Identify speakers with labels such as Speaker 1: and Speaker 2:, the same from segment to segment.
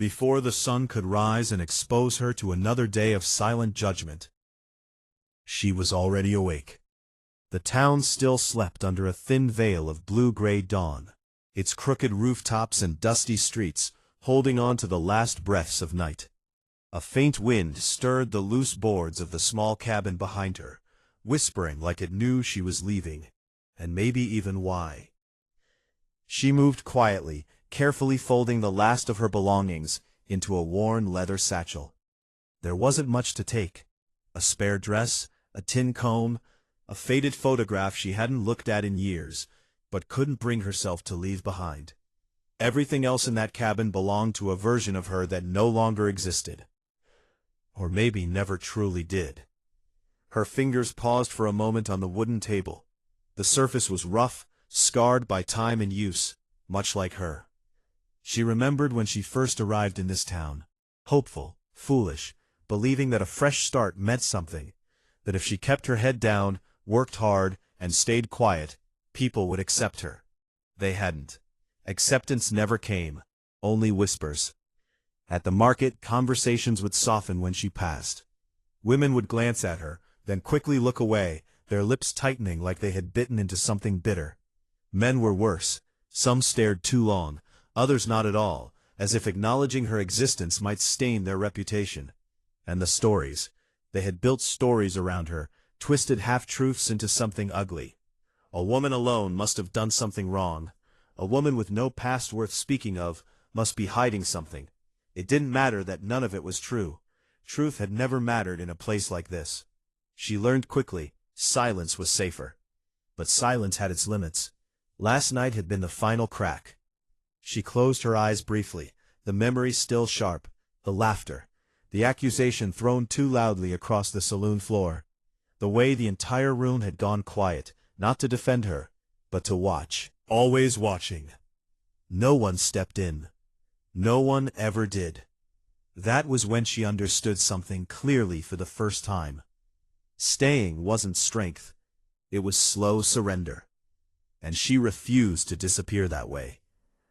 Speaker 1: before the sun could rise and expose her to another day of silent judgment. She was already awake. The town still slept under a thin veil of blue-gray dawn, its crooked rooftops and dusty streets holding on to the last breaths of night. A faint wind stirred the loose boards of the small cabin behind her, whispering like it knew she was leaving, and maybe even why. She moved quietly, carefully folding the last of her belongings into a worn leather satchel. There wasn't much to take: a spare dress, a tin comb, a faded photograph she hadn't looked at in years, but couldn't bring herself to leave behind. Everything else in that cabin belonged to a version of her that no longer existed. Or maybe never truly did. Her fingers paused for a moment on the wooden table. The surface was rough, scarred by time and use, much like her. She remembered when she first arrived in this town, hopeful, foolish, believing that a fresh start meant something, that if she kept her head down, worked hard, and stayed quiet, people would accept her. They hadn't. Acceptance never came, only whispers. At the market, conversations would soften when she passed. Women would glance at her, then quickly look away, their lips tightening like they had bitten into something bitter. Men were worse. Some stared too long, others not at all, as if acknowledging her existence might stain their reputation. And the stories. They had built stories around her, twisted half-truths into something ugly. A woman alone must have done something wrong. A woman with no past worth speaking of must be hiding something. It didn't matter that none of it was true. Truth had never mattered in a place like this. She learned quickly, silence was safer. But silence had its limits. Last night had been the final crack. She closed her eyes briefly, the memory still sharp, the laughter, the accusation thrown too loudly across the saloon floor. The way the entire room had gone quiet, not to defend her, but to watch, always watching. No one stepped in. No one ever did. That was when she understood something clearly for the first time. Staying wasn't strength. It was slow surrender. And she refused to disappear that way.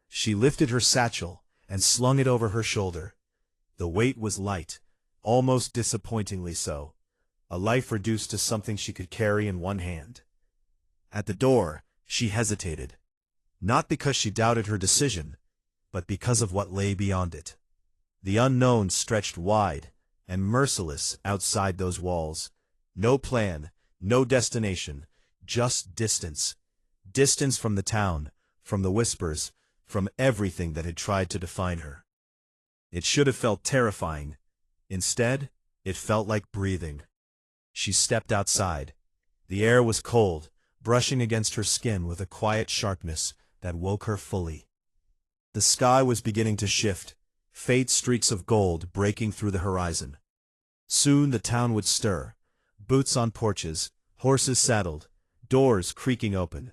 Speaker 1: She lifted her satchel and slung it over her shoulder. The weight was light, almost disappointingly so. A life reduced to something she could carry in one hand. At the door, she hesitated. Not because she doubted her decision, but because of what lay beyond it. The unknown stretched wide and merciless outside those walls. No plan, no destination, just distance. Distance from the town, from the whispers, from everything that had tried to define her. It should have felt terrifying. Instead, it felt like breathing. She stepped outside. The air was cold, brushing against her skin with a quiet sharpness that woke her fully. The sky was beginning to shift, faint streaks of gold breaking through the horizon. Soon the town would stir, boots on porches, horses saddled, doors creaking open.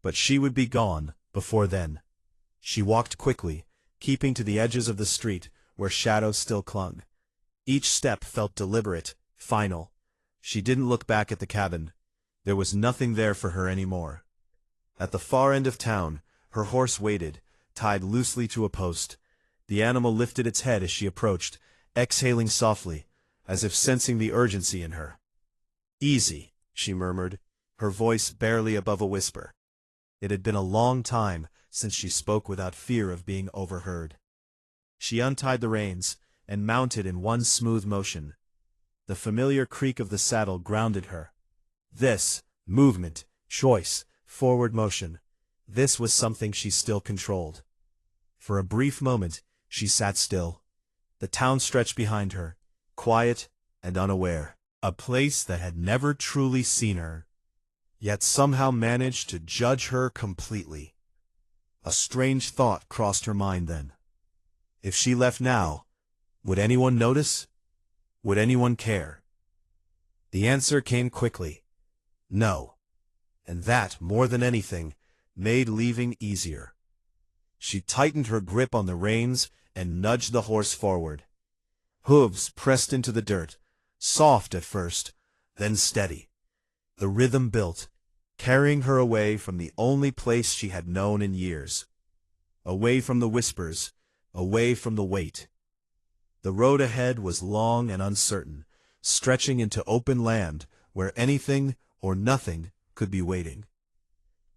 Speaker 1: But she would be gone before then. She walked quickly, keeping to the edges of the street where shadows still clung. Each step felt deliberate, final. She didn't look back at the cabin. There was nothing there for her anymore. At the far end of town, her horse waited, tied loosely to a post. The animal lifted its head as she approached, exhaling softly, as if sensing the urgency in her. "Easy," she murmured, her voice barely above a whisper. It had been a long time since she spoke without fear of being overheard. She untied the reins and mounted in one smooth motion. The familiar creak of the saddle grounded her. This, movement, choice, forward motion, this was something she still controlled. For a brief moment, she sat still. The town stretched behind her, quiet and unaware, a place that had never truly seen her, yet somehow managed to judge her completely. A strange thought crossed her mind then. If she left now, would anyone notice? Would anyone care? The answer came quickly. No. And that, more than anything, made leaving easier. She tightened her grip on the reins and nudged the horse forward. Hooves pressed into the dirt, soft at first, then steady. The rhythm built, carrying her away from the only place she had known in years. Away from the whispers, away from the weight. The road ahead was long and uncertain, stretching into open land where anything or nothing could be waiting.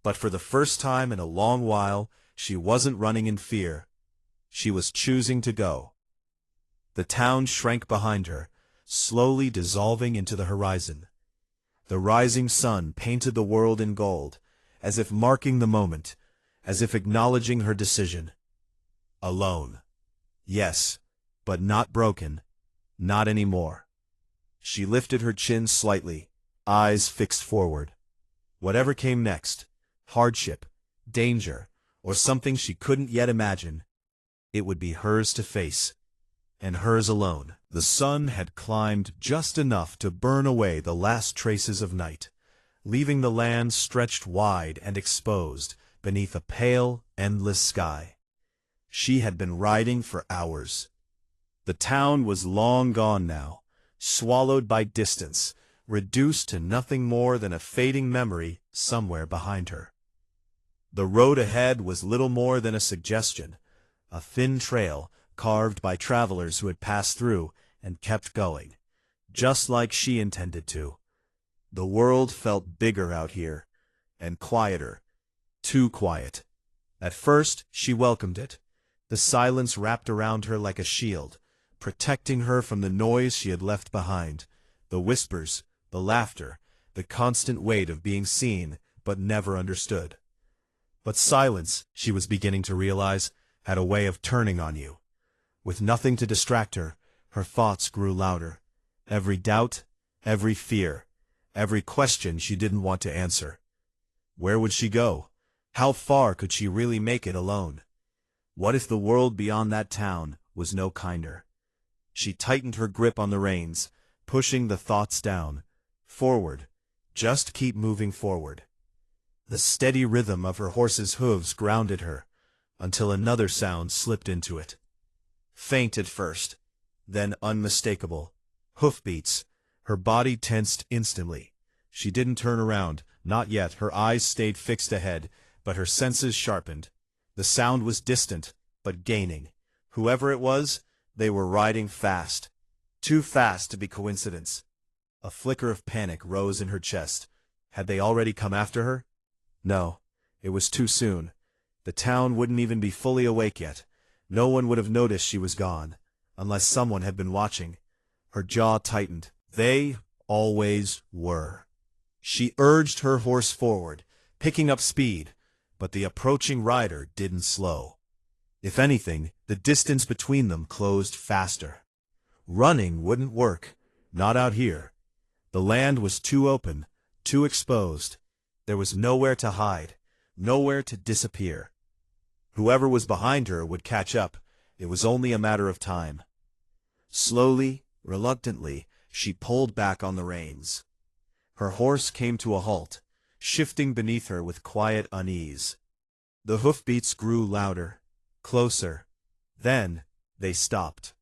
Speaker 1: But for the first time in a long while, she wasn't running in fear. She was choosing to go. The town shrank behind her, slowly dissolving into the horizon. The rising sun painted the world in gold, as if marking the moment, as if acknowledging her decision. Alone. Yes, but not broken. Not anymore. She lifted her chin slightly, eyes fixed forward. Whatever came next, hardship, danger, or something she couldn't yet imagine, it would be hers to face, and hers alone. The sun had climbed just enough to burn away the last traces of night, leaving the land stretched wide and exposed beneath a pale, endless sky. She had been riding for hours. The town was long gone now, swallowed by distance, reduced to nothing more than a fading memory somewhere behind her. The road ahead was little more than a suggestion, a thin trail carved by travelers who had passed through and kept going, just like she intended to. The world felt bigger out here, and quieter, too quiet. At first, she welcomed it. The silence wrapped around her like a shield, protecting her from the noise she had left behind, the whispers, the laughter, the constant weight of being seen but never understood. But silence, she was beginning to realize, had a way of turning on you. With nothing to distract her, her thoughts grew louder. Every doubt, every fear, every question she didn't want to answer. Where would she go? How far could she really make it alone? What if the world beyond that town was no kinder? She tightened her grip on the reins, pushing the thoughts down. Forward. Just keep moving forward. The steady rhythm of her horse's hooves grounded her, until another sound slipped into it. Faint at first, then unmistakable. Hoofbeats. Her body tensed instantly. She didn't turn around, not yet. Her eyes stayed fixed ahead, but her senses sharpened. The sound was distant, but gaining. Whoever it was, they were riding fast. Too fast to be coincidence. A flicker of panic rose in her chest. Had they already come after her? No, it was too soon. The town wouldn't even be fully awake yet. No one would have noticed she was gone, unless someone had been watching. Her jaw tightened. They always were. She urged her horse forward, picking up speed, but the approaching rider didn't slow. If anything, the distance between them closed faster. Running wouldn't work, not out here. The land was too open, too exposed. There was nowhere to hide, nowhere to disappear. Whoever was behind her would catch up. It was only a matter of time. Slowly, reluctantly, she pulled back on the reins. Her horse came to a halt, shifting beneath her with quiet unease. The hoofbeats grew louder, closer. Then, they stopped.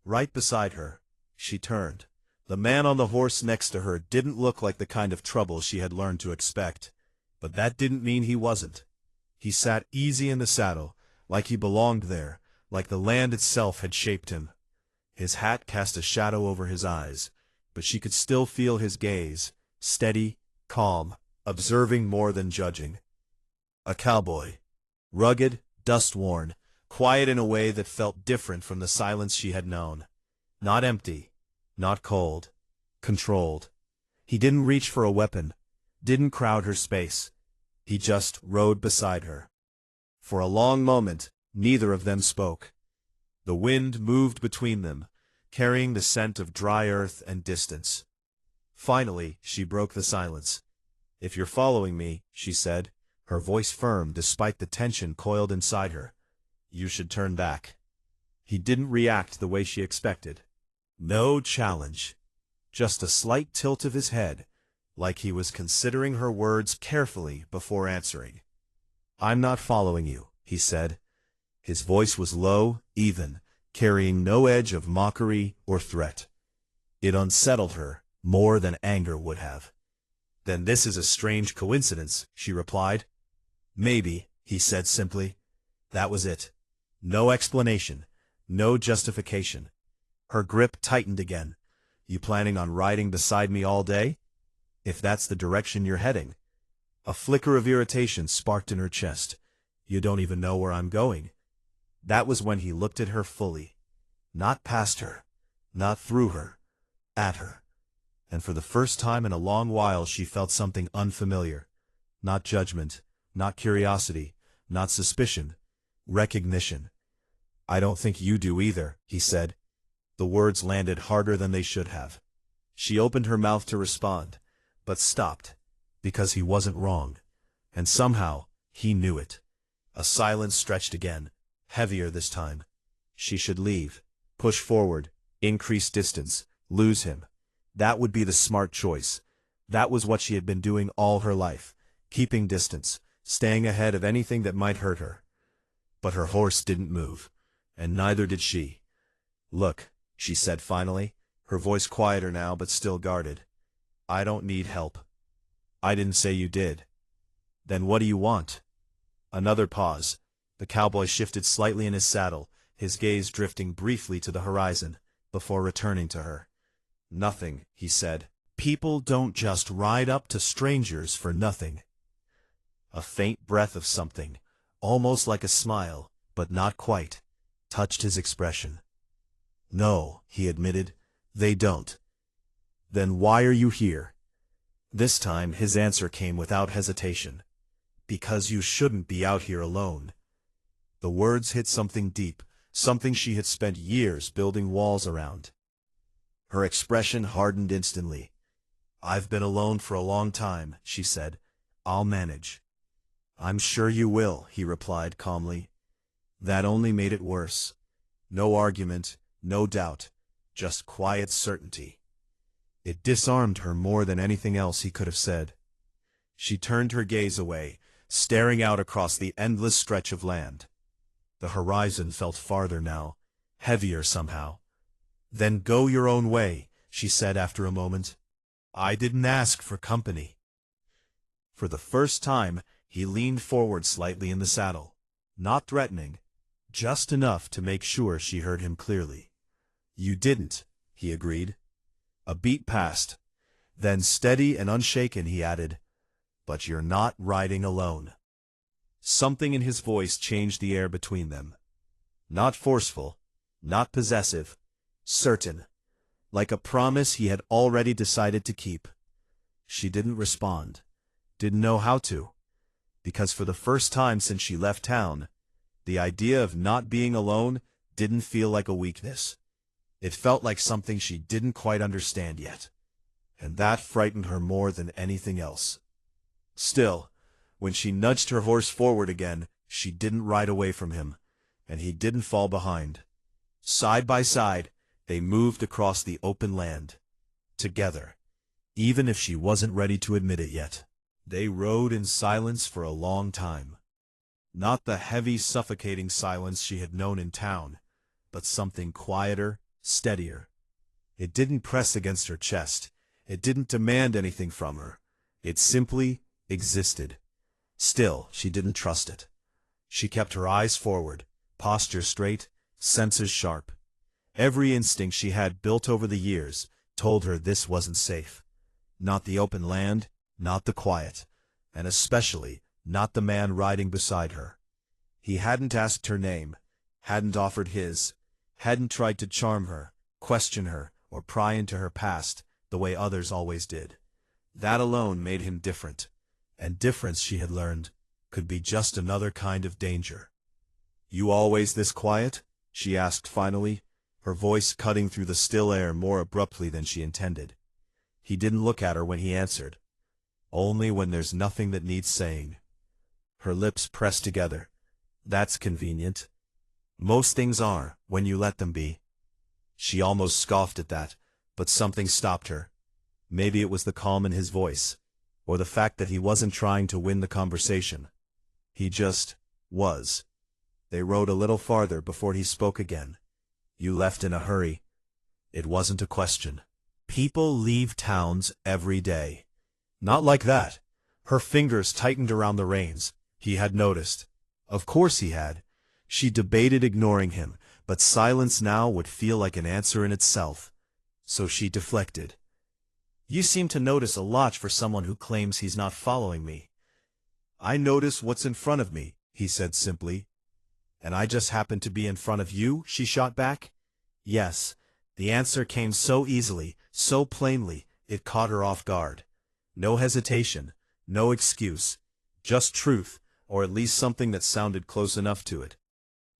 Speaker 1: Right beside her, she turned. The man on the horse next to her didn't look like the kind of trouble she had learned to expect. But that didn't mean he wasn't. He sat easy in the saddle, like he belonged there, like the land itself had shaped him. His hat cast a shadow over his eyes, but she could still feel his gaze, steady, calm, observing more than judging. A cowboy. Rugged, dust-worn, quiet in a way that felt different from the silence she had known. Not empty, not cold, controlled. He didn't reach for a weapon, didn't crowd her space. He just rode beside her. For a long moment, neither of them spoke. The wind moved between them, carrying the scent of dry earth and distance. Finally, she broke the silence. "If you're following me," she said, her voice firm despite the tension coiled inside her, "you should turn back." He didn't react the way she expected. No challenge. Just a slight tilt of his head, like he was considering her words carefully before answering. "I'm not following you," he said. His voice was low, even, carrying no edge of mockery or threat. It unsettled her more than anger would have. "Then this is a strange coincidence," she replied. "Maybe," he said simply. That was it. No explanation. No justification. Her grip tightened again. You planning on riding beside me all day? If that's the direction you're heading. A flicker of irritation sparked in her chest. You don't even know where I'm going. That was when he looked at her fully. Not past her. Not through her. At her. And for the first time in a long while she felt something unfamiliar. Not judgment. Not curiosity. Not suspicion. Recognition. I don't think you do either, he said. The words landed harder than they should have. She opened her mouth to respond, but stopped, because he wasn't wrong. And somehow, he knew it. A silence stretched again, heavier this time. She should leave, push forward, increase distance, lose him. That would be the smart choice. That was what she had been doing all her life, keeping distance, staying ahead of anything that might hurt her. But her horse didn't move, and neither did she. Look, she said finally, her voice quieter now but still guarded. I don't need help. I didn't say you did. Then what do you want? Another pause. The cowboy shifted slightly in his saddle, his gaze drifting briefly to the horizon, before returning to her. Nothing, he said. People don't just ride up to strangers for nothing. A faint breath of something, almost like a smile, but not quite, touched his expression. No, he admitted, they don't. Then why are you here? This time his answer came without hesitation. Because you shouldn't be out here alone. The words hit something deep, something she had spent years building walls around. Her expression hardened instantly. I've been alone for a long time, she said. I'll manage. I'm sure you will, he replied calmly. That only made it worse. No argument, no doubt, just quiet certainty. It disarmed her more than anything else he could have said. She turned her gaze away, staring out across the endless stretch of land. The horizon felt farther now, heavier somehow. Then go your own way, she said after a moment. I didn't ask for company. For the first time, he leaned forward slightly in the saddle, not threatening, just enough to make sure she heard him clearly. You didn't, he agreed. A beat passed. Then steady and unshaken he added, but you're not riding alone. Something in his voice changed the air between them. Not forceful, not possessive, certain, like a promise he had already decided to keep. She didn't respond, didn't know how to, because for the first time since she left town, the idea of not being alone didn't feel like a weakness. It felt like something she didn't quite understand yet, and that frightened her more than anything else. Still, when she nudged her horse forward again, she didn't ride away from him, and he didn't fall behind. Side by side, they moved across the open land. Together, even if she wasn't ready to admit it yet. They rode in silence for a long time. Not the heavy, suffocating silence she had known in town, but something quieter, steadier. It didn't press against her chest. It didn't demand anything from her. It simply existed. Still, she didn't trust it. She kept her eyes forward, posture straight, senses sharp. Every instinct she had built over the years told her this wasn't safe. Not the open land, not the quiet, and especially not the man riding beside her. He hadn't asked her name, hadn't offered his, hadn't tried to charm her, question her, or pry into her past the way others always did. That alone made him different, and difference, she had learned, could be just another kind of danger. You always this quiet? She asked finally, her voice cutting through the still air more abruptly than she intended. He didn't look at her when he answered. Only when there's nothing that needs saying. Her lips pressed together. That's convenient. Most things are, when you let them be. She almost scoffed at that, but something stopped her. Maybe it was the calm in his voice, or the fact that he wasn't trying to win the conversation. He just was. They rode a little farther before he spoke again. You left in a hurry. It wasn't a question. People leave towns every day. Not like that. Her fingers tightened around the reins. He had noticed. Of course he had. She debated ignoring him, but silence now would feel like an answer in itself. So she deflected. You seem to notice a lot for someone who claims he's not following me. I notice what's in front of me, he said simply. And I just happen to be in front of you, she shot back. Yes. The answer came so easily, so plainly, it caught her off guard. No hesitation, no excuse. Just truth, or at least something that sounded close enough to it.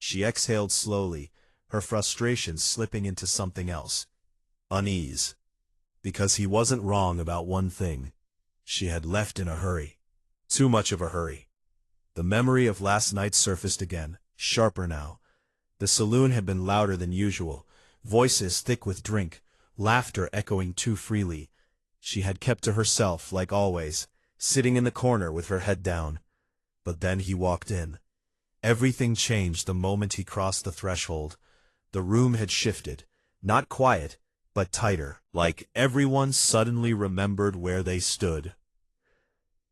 Speaker 1: She exhaled slowly, her frustration slipping into something else. Unease. Because he wasn't wrong about one thing. She had left in a hurry. Too much of a hurry. The memory of last night surfaced again, sharper now. The saloon had been louder than usual, voices thick with drink, laughter echoing too freely. She had kept to herself, like always, sitting in the corner with her head down. But then he walked in. Everything changed the moment he crossed the threshold. The room had shifted, not quiet, but tighter, like everyone suddenly remembered where they stood.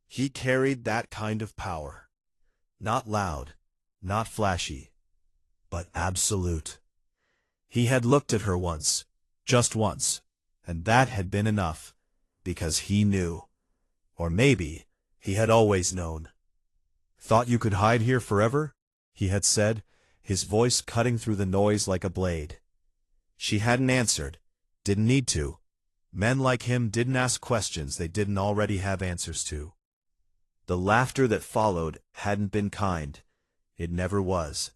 Speaker 1: He carried that kind of power. Not loud, not flashy, but absolute. He had looked at her once, just once, and that had been enough, because he knew. Or maybe he had always known. Thought you could hide here forever? He had said, his voice cutting through the noise like a blade. She hadn't answered, didn't need to. Men like him didn't ask questions they didn't already have answers to. The laughter that followed hadn't been kind. It never was.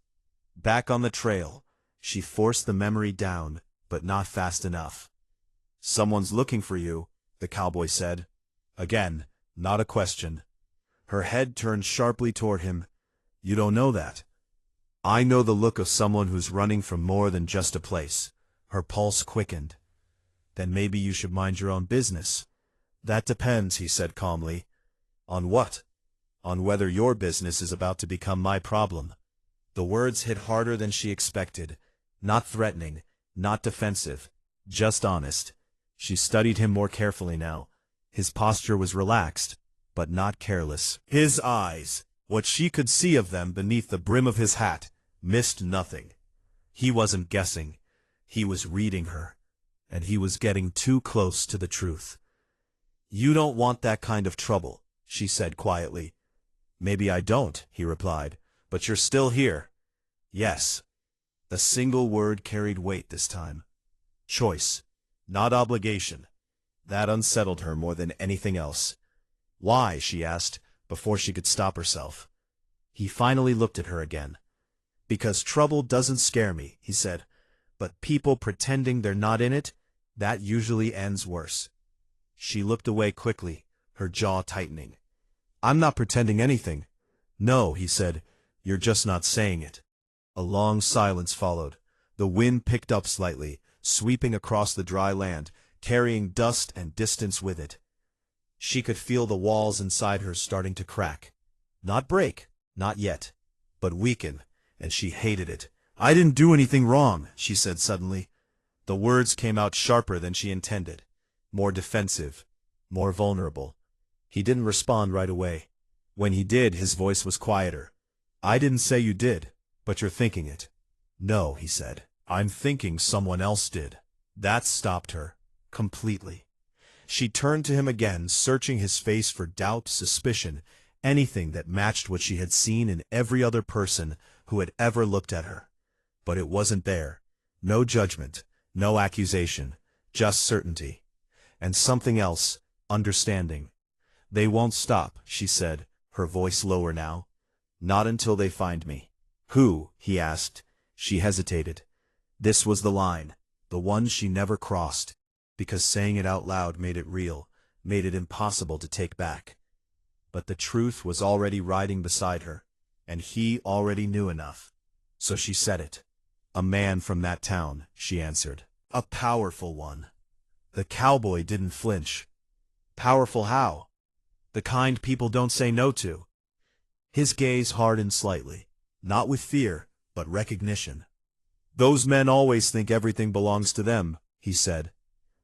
Speaker 1: Back on the trail, she forced the memory down, but not fast enough. Someone's looking for you, the cowboy said. Again, not a question. Her head turned sharply toward him. You don't know that. I know the look of someone who's running from more than just a place. Her pulse quickened. Then maybe you should mind your own business. That depends, he said calmly. On what? On whether your business is about to become my problem. The words hit harder than she expected. Not threatening, not defensive, just honest. She studied him more carefully now. His posture was relaxed, but not careless. His eyes, what she could see of them beneath the brim of his hat, missed nothing. He wasn't guessing. He was reading her, and he was getting too close to the truth. You don't want that kind of trouble, she said quietly. Maybe I don't, he replied, but you're still here. Yes. The single word carried weight this time. Choice, not obligation. That unsettled her more than anything else. Why, she asked, before she could stop herself. He finally looked at her again. Because trouble doesn't scare me, he said, but people pretending they're not in it, that usually ends worse. She looked away quickly, her jaw tightening. I'm not pretending anything. No, he said, you're just not saying it. A long silence followed. The wind picked up slightly, sweeping across the dry land, carrying dust and distance with it. She could feel the walls inside her starting to crack. Not break, not yet, but weaken, and she hated it. I didn't do anything wrong, she said suddenly. The words came out sharper than she intended, more defensive, more vulnerable. He didn't respond right away. When he did, his voice was quieter. I didn't say you did, but you're thinking it. No, he said. I'm thinking someone else did. That stopped her, completely. She turned to him again, searching his face for doubt, suspicion, anything that matched what she had seen in every other person who had ever looked at her. But it wasn't there. No judgment, no accusation, just certainty. And something else, understanding. They won't stop, she said, her voice lower now. Not until they find me. Who? He asked. She hesitated. This was the line, the one she never crossed, because saying it out loud made it real, made it impossible to take back. But the truth was already riding beside her, and he already knew enough. So she said it. A man from that town, she answered. A powerful one. The cowboy didn't flinch. Powerful how? The kind people don't say no to. His gaze hardened slightly, not with fear, but recognition. Those men always think everything belongs to them, he said.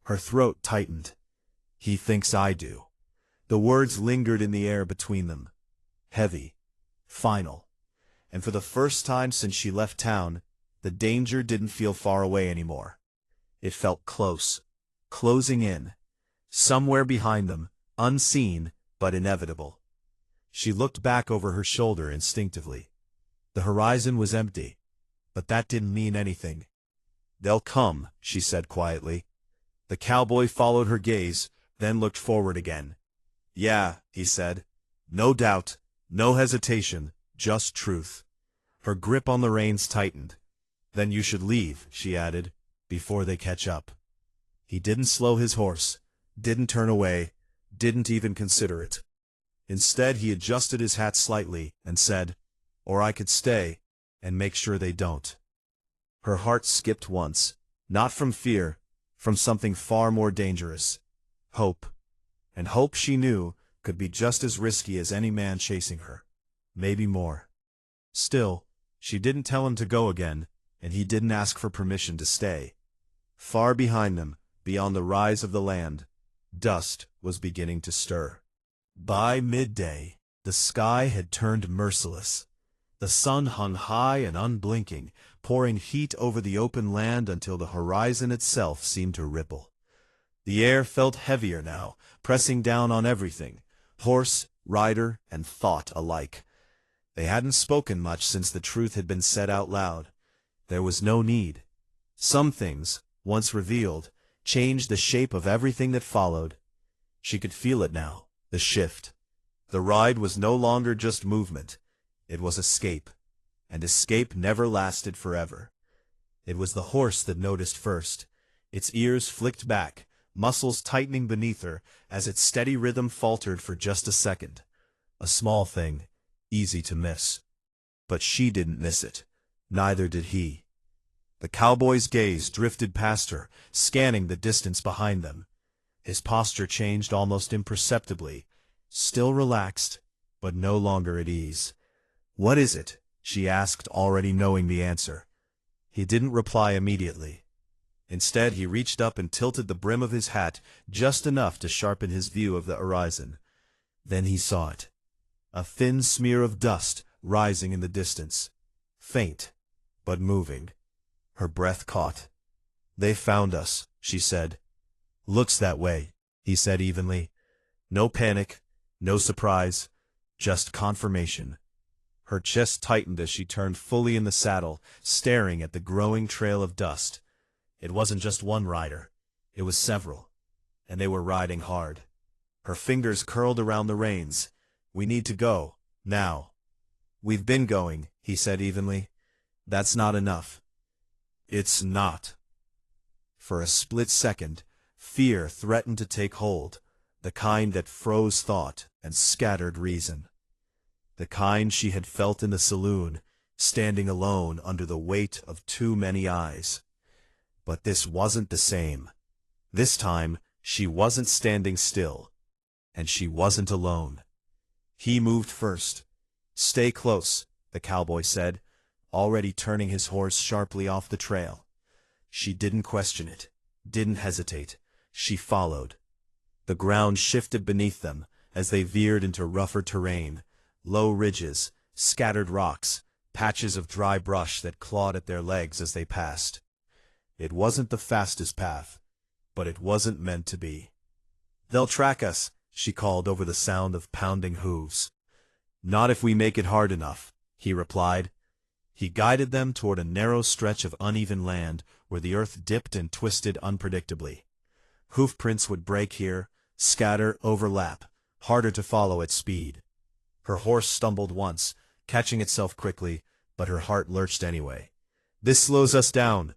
Speaker 1: Her throat tightened. He thinks I do. The words lingered in the air between them. Heavy. Final. and for the first time since she left town, the danger didn't feel far away anymore. It felt close, closing in, somewhere behind them, unseen but inevitable. She looked back over her shoulder instinctively. The horizon was empty, but that didn't mean anything. "They'll come," she said quietly. The cowboy followed her gaze, then looked forward again. "Yeah," he said. "No doubt, no hesitation, just truth." Her grip on the reins tightened. "Then you should leave," she added, "before they catch up." He didn't slow his horse, didn't turn away, didn't even consider it. Instead, he adjusted his hat slightly and said, "Or I could stay and make sure they don't." Her heart skipped once, not from fear, from something far more dangerous. Hope. And hope, she knew, could be just as risky as any man chasing her. Maybe more. Still, she didn't tell him to go again, and he didn't ask for permission to stay. Far behind them, beyond the rise of the land, dust was beginning to stir. By midday, the sky had turned merciless. The sun hung high and unblinking, pouring heat over the open land until the horizon itself seemed to ripple. The air felt heavier now, pressing down on everything, horse, rider, and thought alike. They hadn't spoken much since the truth had been said out loud. There was no need. Some things, once revealed, changed the shape of everything that followed. She could feel it now, the shift. The ride was no longer just movement. It was escape, and escape never lasted forever. It was the horse that noticed first. Its ears flicked back, muscles tightening beneath her, as its steady rhythm faltered for just a second. A small thing, easy to miss. But she didn't miss it. Neither did he. The cowboy's gaze drifted past her, scanning the distance behind them. His posture changed almost imperceptibly, still relaxed, but no longer at ease. "What is it?" she asked, already knowing the answer. He didn't reply immediately. Instead, he reached up and tilted the brim of his hat just enough to sharpen his view of the horizon. Then he saw it. A thin smear of dust rising in the distance. Faint, but moving. Her breath caught. "They found us," she said. "Looks that way," he said evenly. No panic, no surprise, just confirmation. Her chest tightened as she turned fully in the saddle, staring at the growing trail of dust. It wasn't just one rider. It was several. And they were riding hard. Her fingers curled around the reins. "We need to go, now." "We've been going," he said evenly. "That's not enough." "It's not." For a split second, fear threatened to take hold, the kind that froze thought and scattered reason. The kind she had felt in the saloon, standing alone under the weight of too many eyes. But this wasn't the same. This time, she wasn't standing still. And she wasn't alone. He moved first. "Stay close," the cowboy said, already turning his horse sharply off the trail. She didn't question it, didn't hesitate. She followed. The ground shifted beneath them as they veered into rougher terrain. Low ridges, scattered rocks, patches of dry brush that clawed at their legs as they passed. It wasn't the fastest path, but it wasn't meant to be. "They'll track us," she called over the sound of pounding hooves. "Not if we make it hard enough," he replied. He guided them toward a narrow stretch of uneven land where the earth dipped and twisted unpredictably. Hoofprints would break here, scatter, overlap, harder to follow at speed. Her horse stumbled once, catching itself quickly, but her heart lurched anyway. "This slows us down."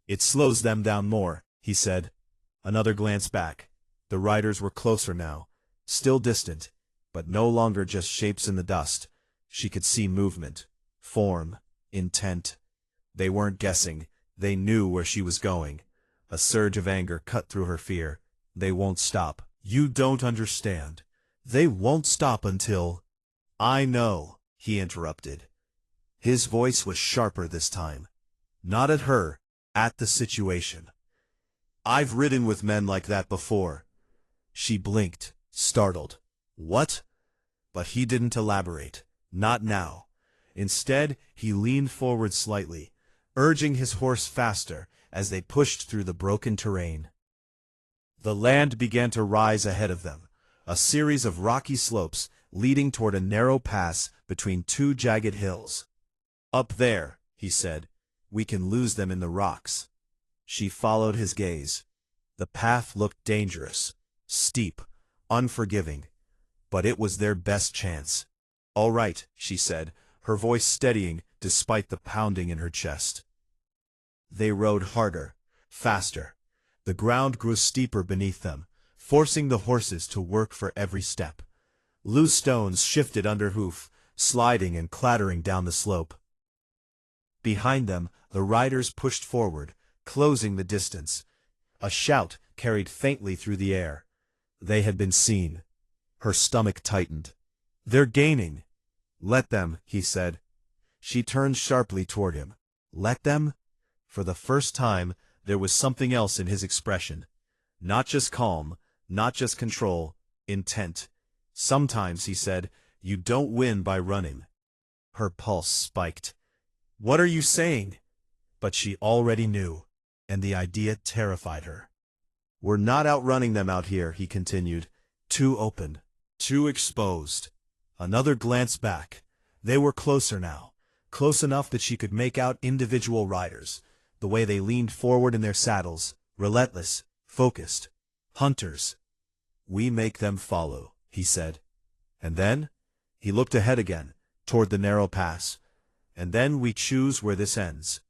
Speaker 1: "It slows them down more," he said. Another glance back. The riders were closer now, still distant, but no longer just shapes in the dust. She could see movement, form, intent. They weren't guessing. They knew where she was going. A surge of anger cut through her fear. "They won't stop." "You don't understand. They won't stop until—" "I know," he interrupted. His voice was sharper this time. Not at her, at the situation. "I've ridden with men like that before." She blinked, startled. "What?" But he didn't elaborate. Not now. Instead, he leaned forward slightly, urging his horse faster as they pushed through the broken terrain. The land began to rise ahead of them, a series of rocky slopes leading toward a narrow pass between two jagged hills. "Up there," he said, "we can lose them in the rocks." She followed his gaze. The path looked dangerous, steep, unforgiving, but it was their best chance. "All right," she said, her voice steadying despite the pounding in her chest. They rode harder, faster. The ground grew steeper beneath them, forcing the horses to work for every step. Loose stones shifted under hoof, sliding and clattering down the slope. Behind them, the riders pushed forward, closing the distance. A shout carried faintly through the air. They had been seen. Her stomach tightened. "They're gaining." "Let them," he said. She turned sharply toward him. "Let them?" For the first time, there was something else in his expression. Not just calm, not just control, intent. "Sometimes," he said, "you don't win by running." Her pulse spiked. "What are you saying?" But she already knew, and the idea terrified her. "We're not outrunning them out here," he continued. "Too open, too exposed." Another glance back. They were closer now, close enough that she could make out individual riders, the way they leaned forward in their saddles, relentless, focused. Hunters. "We make them follow," he said. "And then?" He looked ahead again, toward the narrow pass. "And then we choose where this ends."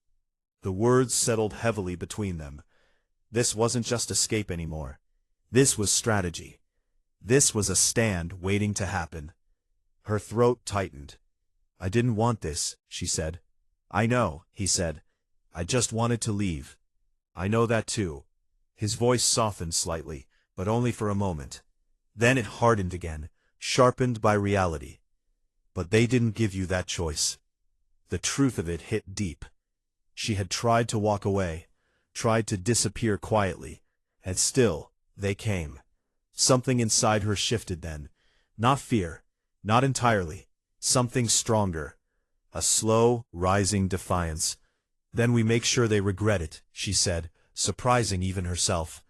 Speaker 1: The words settled heavily between them. This wasn't just escape anymore. This was strategy. This was a stand waiting to happen. Her throat tightened. "I didn't want this," she said. "I know," he said. "I just wanted to leave." "I know that too." His voice softened slightly, but only for a moment. Then it hardened again, sharpened by reality. "But they didn't give you that choice." The truth of it hit deep. She had tried to walk away, tried to disappear quietly, and still, they came. Something inside her shifted then. Not fear, not entirely. Something stronger. A slow, rising defiance. "Then we make sure they regret it," she said, surprising even herself.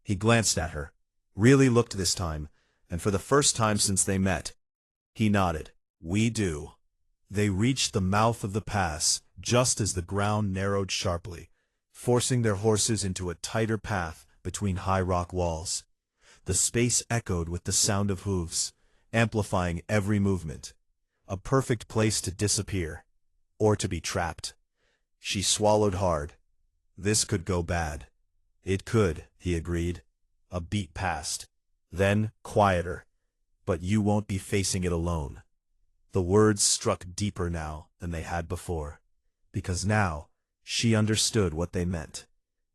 Speaker 1: He glanced at her. Really looked this time, and for the first time since they met. He nodded. "We do." They reached the mouth of the pass, just as the ground narrowed sharply, forcing their horses into a tighter path between high rock walls. The space echoed with the sound of hooves, amplifying every movement. A perfect place to disappear, or to be trapped. She swallowed hard. This could go bad. It could, he agreed. A beat passed. Then, quieter. "But you won't be facing it alone." The words struck deeper now than they had before, because now she understood what they meant.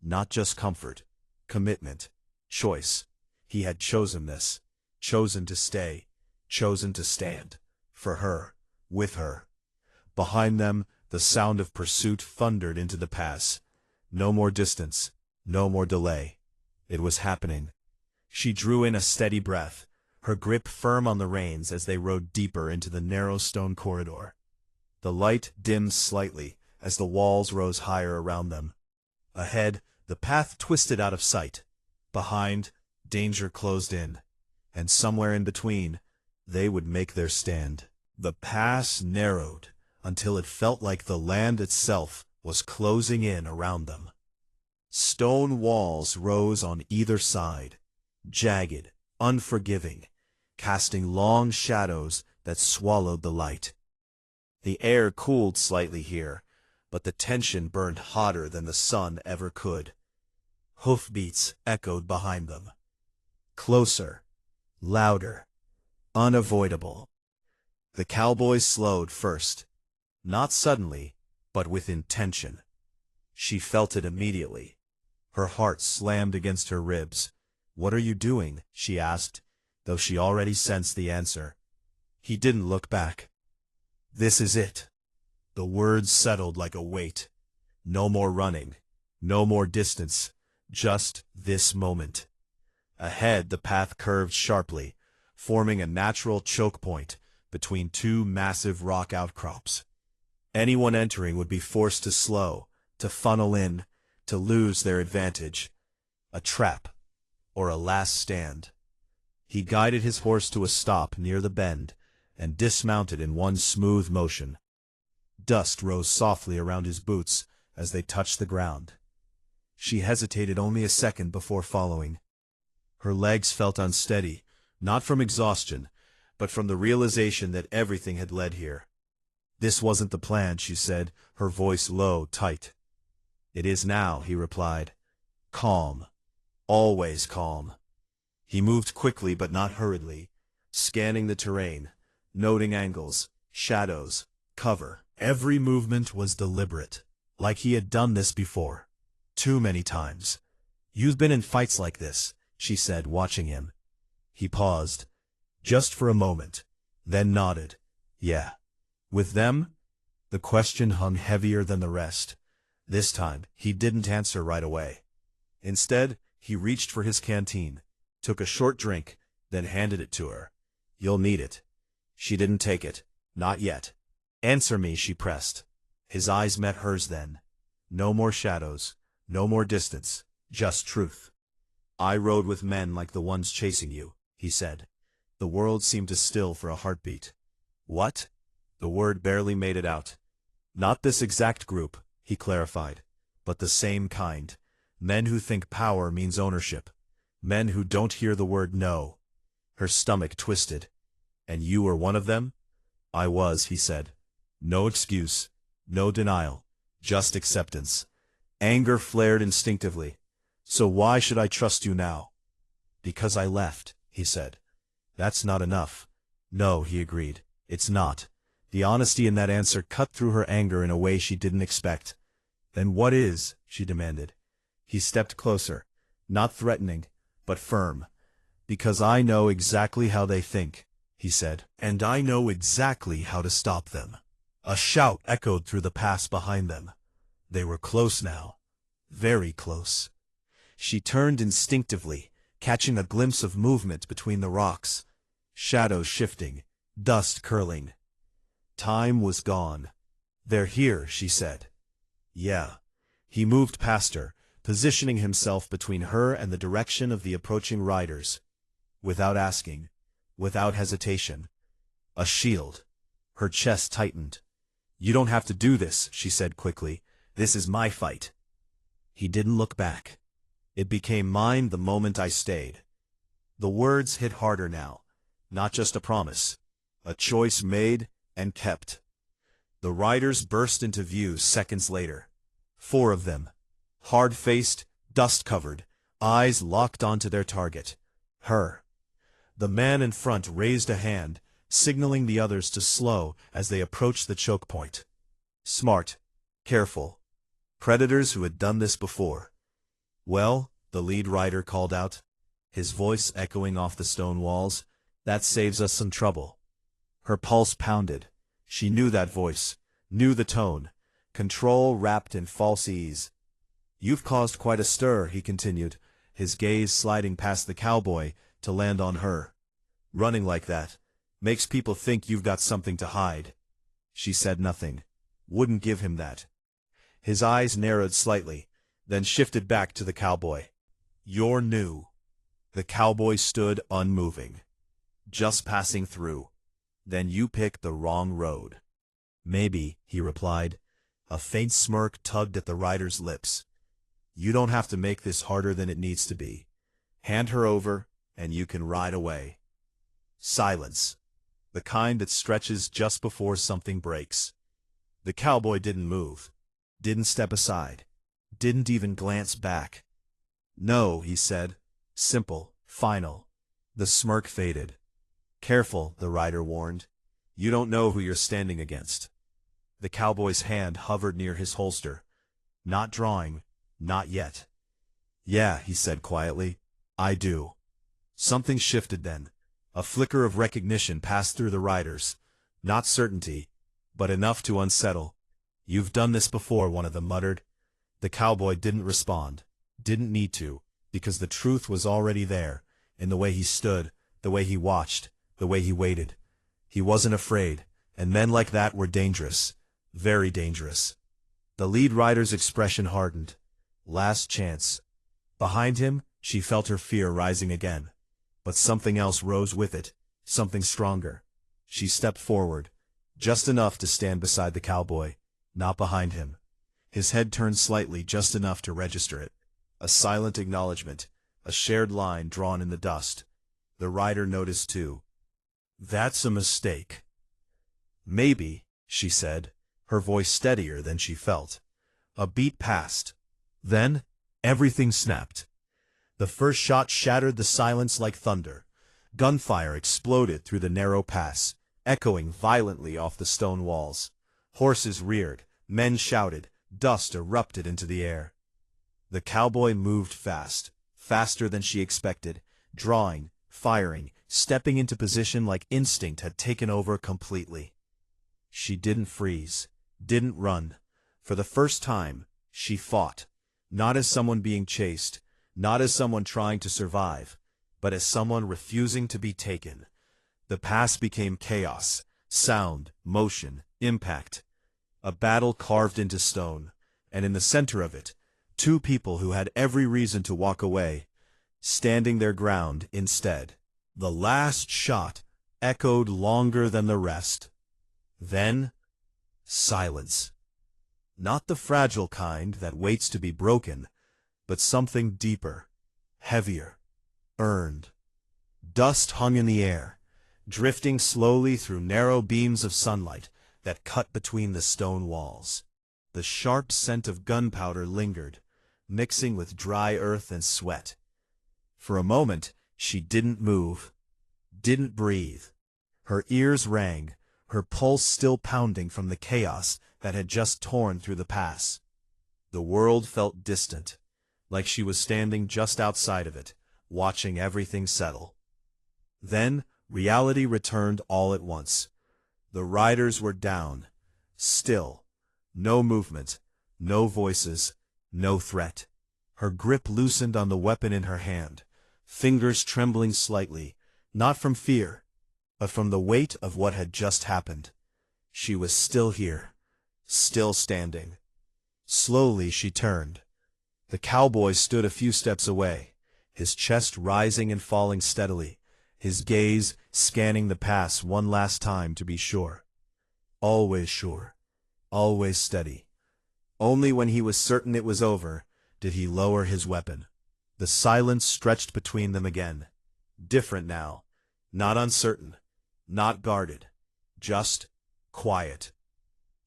Speaker 1: Not just comfort, commitment, choice. He had chosen this, chosen to stay, chosen to stand, for her, with her. Behind them, the sound of pursuit thundered into the pass. No more distance, no more delay. It was happening. She drew in a steady breath, her grip firm on the reins as they rode deeper into the narrow stone corridor. The light dimmed slightly as the walls rose higher around them. Ahead, the path twisted out of sight. Behind, danger closed in. And somewhere in between, they would make their stand. The pass narrowed until it felt like the land itself was closing in around them. Stone walls rose on either side, jagged, unforgiving, casting long shadows that swallowed the light. The air cooled slightly here, but the tension burned hotter than the sun ever could. Hoofbeats echoed behind them. Closer, louder, unavoidable. The cowboys slowed first. Not suddenly, but with intention. She felt it immediately. Her heart slammed against her ribs. "What are you doing?" she asked, though she already sensed the answer. He didn't look back. "This is it." The words settled like a weight. No more running. No more distance. Just this moment. Ahead, the path curved sharply, forming a natural choke point between two massive rock outcrops. Anyone entering would be forced to slow, to funnel in, to lose their advantage. A trap, or a last stand. He guided his horse to a stop near the bend, and dismounted in one smooth motion. Dust rose softly around his boots as they touched the ground. She hesitated only a second before following. Her legs felt unsteady, not from exhaustion, but from the realization that everything had led here. "This wasn't the plan," she said, her voice low, tight. "It is now," he replied. Calm. Always calm. He moved quickly but not hurriedly, scanning the terrain, noting angles, shadows, cover. Every movement was deliberate, like he had done this before. Too many times. "You've been in fights like this," she said, watching him. He paused, just for a moment, then nodded. "Yeah." "With them?" The question hung heavier than the rest. This time, he didn't answer right away. Instead, he reached for his canteen, took a short drink, then handed it to her. "You'll need it." She didn't take it. Not yet. "Answer me," she pressed. His eyes met hers then. No more shadows, no more distance, just truth. "I rode with men like the ones chasing you," he said. The world seemed to still for a heartbeat. "What?" The word barely made it out. "Not this exact group," he clarified, "but the same kind. Men who think power means ownership. Men who don't hear the word no." Her stomach twisted. "And you were one of them?" "I was," he said. No excuse, no denial, just acceptance. Anger flared instinctively. "So why should I trust you now?" "Because I left," he said. "That's not enough." "No," he agreed. "It's not." The honesty in that answer cut through her anger in a way she didn't expect. "Then what is?" she demanded. He stepped closer, not threatening, but firm. "Because I know exactly how they think," he said, "and I know exactly how to stop them." A shout echoed through the pass behind them. They were close now. Very close. She turned instinctively, catching a glimpse of movement between the rocks. Shadows shifting, dust curling. Time was gone. "They're here," she said. "Yeah." He moved past her, positioning himself between her and the direction of the approaching riders. Without asking, without hesitation. A shield. Her chest tightened. "You don't have to do this," she said quickly. "This is my fight." He didn't look back. "It became mine the moment I stayed." The words hit harder now. Not just a promise. A choice made and kept. The riders burst into view seconds later. 4 of them. Hard-faced, dust-covered, eyes locked onto their target. Her. The man in front raised a hand, signaling the others to slow as they approached the choke point. Smart. Careful. Predators who had done this before. "Well," the lead rider called out, his voice echoing off the stone walls, "that saves us some trouble." Her pulse pounded. She knew that voice, knew the tone. Control wrapped in false ease. "You've caused quite a stir," he continued, his gaze sliding past the cowboy to land on her. "Running like that makes people think you've got something to hide." She said nothing. Wouldn't give him that. His eyes narrowed slightly, then shifted back to the cowboy. "You're new." The cowboy stood unmoving. "Just passing through." "Then you picked the wrong road." "Maybe," he replied. A faint smirk tugged at the rider's lips. "You don't have to make this harder than it needs to be. Hand her over, and you can ride away." Silence. The kind that stretches just before something breaks. The cowboy didn't move. Didn't step aside. Didn't even glance back. "No," he said. Simple, final. The smirk faded. "Careful," the rider warned. "You don't know who you're standing against." The cowboy's hand hovered near his holster. Not drawing. Not yet. "Yeah," he said quietly. "I do." Something shifted then. A flicker of recognition passed through the riders. Not certainty, but enough to unsettle. "You've done this before," one of them muttered. The cowboy didn't respond. Didn't need to, because the truth was already there, in the way he stood, the way he watched, the way he waited. He wasn't afraid, and men like that were dangerous. Very dangerous. The lead rider's expression hardened. Last chance. Behind him, she felt her fear rising again. But something else rose with it, something stronger. She stepped forward, just enough to stand beside the cowboy, not behind him. His head turned slightly, just enough to register it. A silent acknowledgement, a shared line drawn in the dust. The rider noticed too. "That's a mistake." "Maybe," she said, her voice steadier than she felt. A beat passed. Then, everything snapped. The first shot shattered the silence like thunder. Gunfire exploded through the narrow pass, echoing violently off the stone walls. Horses reared, men shouted, dust erupted into the air. The cowboy moved fast, faster than she expected, drawing, firing, stepping into position like instinct had taken over completely. She didn't freeze, didn't run. For the first time, she fought, not as someone being chased, not as someone trying to survive, but as someone refusing to be taken. The pass became chaos, sound, motion, impact. A battle carved into stone, and in the center of it, two people who had every reason to walk away, standing their ground instead. The last shot echoed longer than the rest. Then, silence. Not the fragile kind that waits to be broken, but something deeper, heavier, earned. Dust hung in the air, drifting slowly through narrow beams of sunlight that cut between the stone walls. The sharp scent of gunpowder lingered, mixing with dry earth and sweat. For a moment, she didn't move, didn't breathe. Her ears rang, her pulse still pounding from the chaos that had just torn through the pass. The world felt distant, like she was standing just outside of it, watching everything settle. Then, reality returned all at once. The riders were down, still. No movement, no voices, no threat. Her grip loosened on the weapon in her hand, fingers trembling slightly, not from fear, but from the weight of what had just happened. She was still here, still standing. Slowly she turned. The cowboy stood a few steps away, his chest rising and falling steadily, his gaze scanning the pass one last time to be sure. Always sure, always steady. Only when he was certain it was over did he lower his weapon. The silence stretched between them again. Different now, not uncertain, not guarded, just quiet.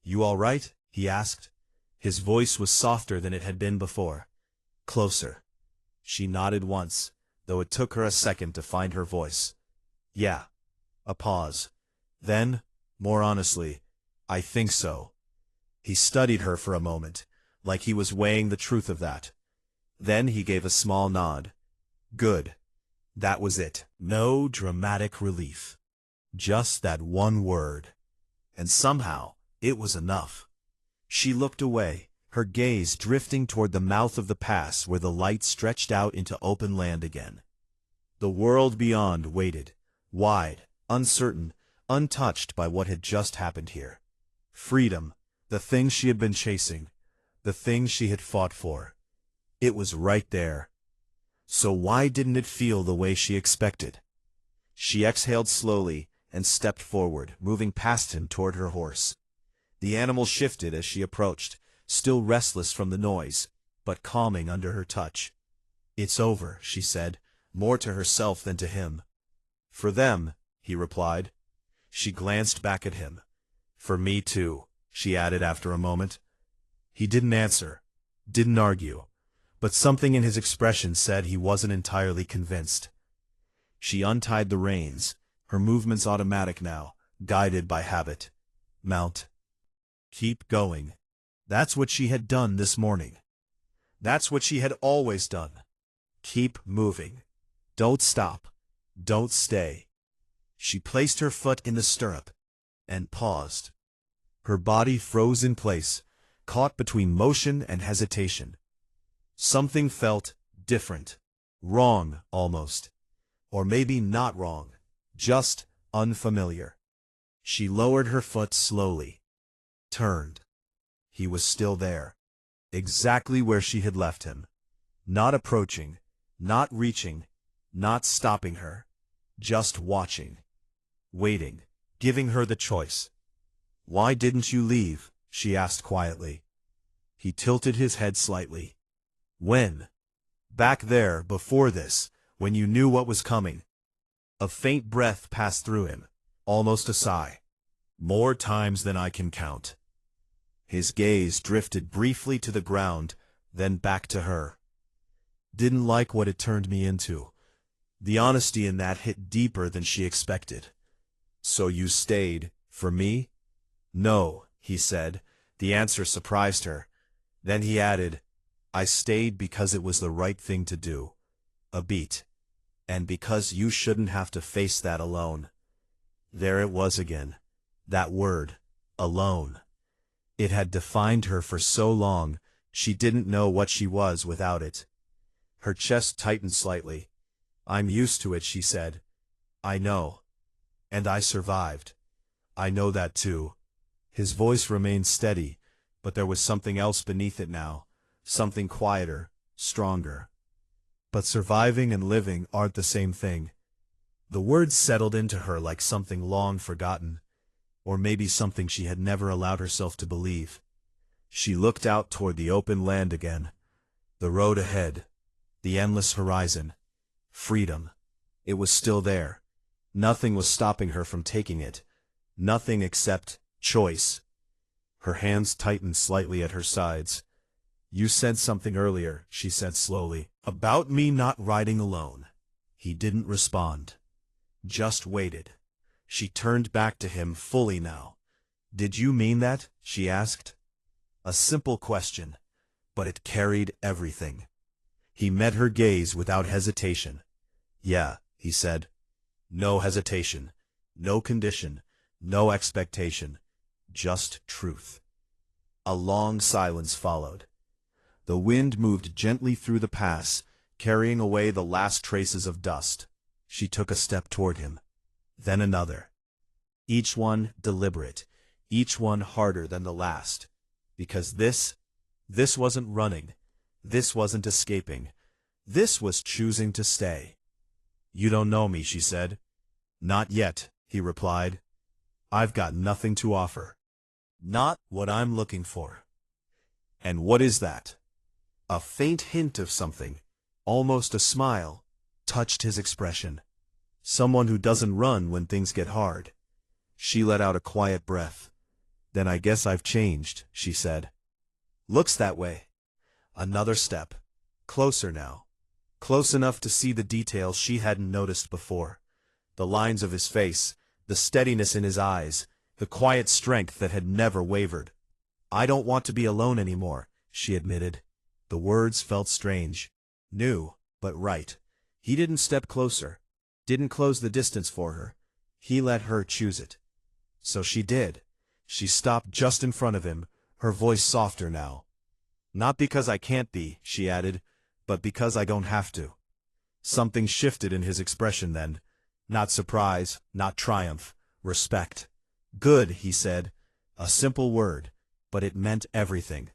Speaker 1: "You all right?" he asked. His voice was softer than it had been before. Closer. She nodded once, though it took her a second to find her voice. "Yeah." A pause. Then, more honestly, "I think so." He studied her for a moment, like he was weighing the truth of that. Then he gave a small nod. Good. That was it. No dramatic relief. Just that one word. And somehow, it was enough. She looked away, her gaze drifting toward the mouth of the pass where the light stretched out into open land again. The world beyond waited, wide, uncertain, untouched by what had just happened here. Freedom, the thing she had been chasing, the thing she had fought for. It was right there. So why didn't it feel the way she expected? She exhaled slowly and stepped forward, moving past him toward her horse. The animal shifted as she approached, still restless from the noise, but calming under her touch. "It's over," she said, more to herself than to him. "For them," he replied. She glanced back at him. "For me too," she added after a moment. He didn't answer, didn't argue, but something in his expression said he wasn't entirely convinced. She untied the reins, her movements automatic now, guided by habit. Mount. Keep going. That's what she had done this morning. That's what she had always done. Keep moving. Don't stop. Don't stay. She placed her foot in the stirrup and paused. Her body froze in place, caught between motion and hesitation. Something felt different, wrong almost, or maybe not wrong, just unfamiliar. She lowered her foot slowly. turned. He was still there, exactly where she had left him. Not approaching, not reaching, not stopping her. Just watching. Waiting. Giving her the choice. "Why didn't you leave?" she asked quietly. He tilted his head slightly. "When?" "Back there, before this, when you knew what was coming." A faint breath passed through him, almost a sigh. "More times than I can count." His gaze drifted briefly to the ground, then back to her. "Didn't like what it turned me into." The honesty in that hit deeper than she expected. "So you stayed, for me?" "No," he said. The answer surprised her. Then he added, "I stayed because it was the right thing to do." A beat. "And because you shouldn't have to face that alone." There it was again. That word. Alone. It had defined her for so long, she didn't know what she was without it. Her chest tightened slightly. "I'm used to it," she said. "I know. And I survived." "I know that too." His voice remained steady, but there was something else beneath it now, something quieter, stronger. "But surviving and living aren't the same thing." The words settled into her like something long forgotten, or maybe something she had never allowed herself to believe. She looked out toward the open land again. The road ahead. The endless horizon. Freedom. It was still there. Nothing was stopping her from taking it. Nothing except choice. Her hands tightened slightly at her sides. "You said something earlier," she said slowly, "about me not riding alone." He didn't respond. Just waited. She turned back to him fully now. "Did you mean that?" she asked. A simple question, but it carried everything. He met her gaze without hesitation. "Yeah," he said. No hesitation. No condition. No expectation. Just truth. A long silence followed. The wind moved gently through the pass, carrying away the last traces of dust. She took a step toward him. Then another. Each one deliberate. Each one harder than the last. Because this wasn't running. This wasn't escaping. This was choosing to stay. "You don't know me," she said. "Not yet," he replied. "I've got nothing to offer. Not what I'm looking for." "And what is that?" A faint hint of something, almost a smile, touched his expression. "Someone who doesn't run when things get hard." She let out a quiet breath. "Then I guess I've changed," she said. "Looks that way." Another step. Closer now. Close enough to see the details she hadn't noticed before. The lines of his face, the steadiness in his eyes, the quiet strength that had never wavered. "I don't want to be alone anymore," she admitted. The words felt strange. New, but right. He didn't step closer. Didn't close the distance for her. He let her choose it. So she did. She stopped just in front of him, her voice softer now. "Not because I can't be," she added, "but because I don't have to." Something shifted in his expression then. Not surprise, not triumph. Respect. "Good," he said. A simple word, but it meant everything.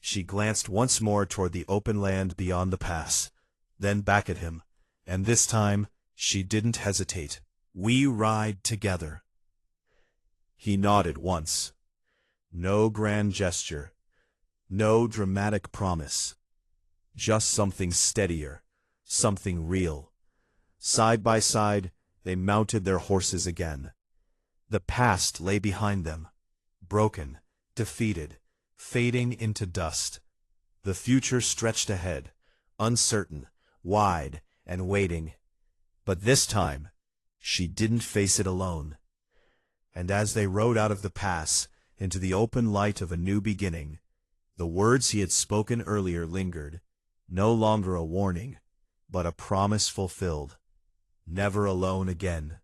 Speaker 1: She glanced once more toward the open land beyond the pass, then back at him, and this time she didn't hesitate. "We ride together." He nodded once. No grand gesture. No dramatic promise. Just something steadier, something real. Side by side, they mounted their horses again. The past lay behind them, broken, defeated, fading into dust. The future stretched ahead, uncertain, wide, and waiting. But this time, she didn't face it alone. And as they rode out of the pass, into the open light of a new beginning, the words he had spoken earlier lingered, no longer a warning, but a promise fulfilled. Never alone again.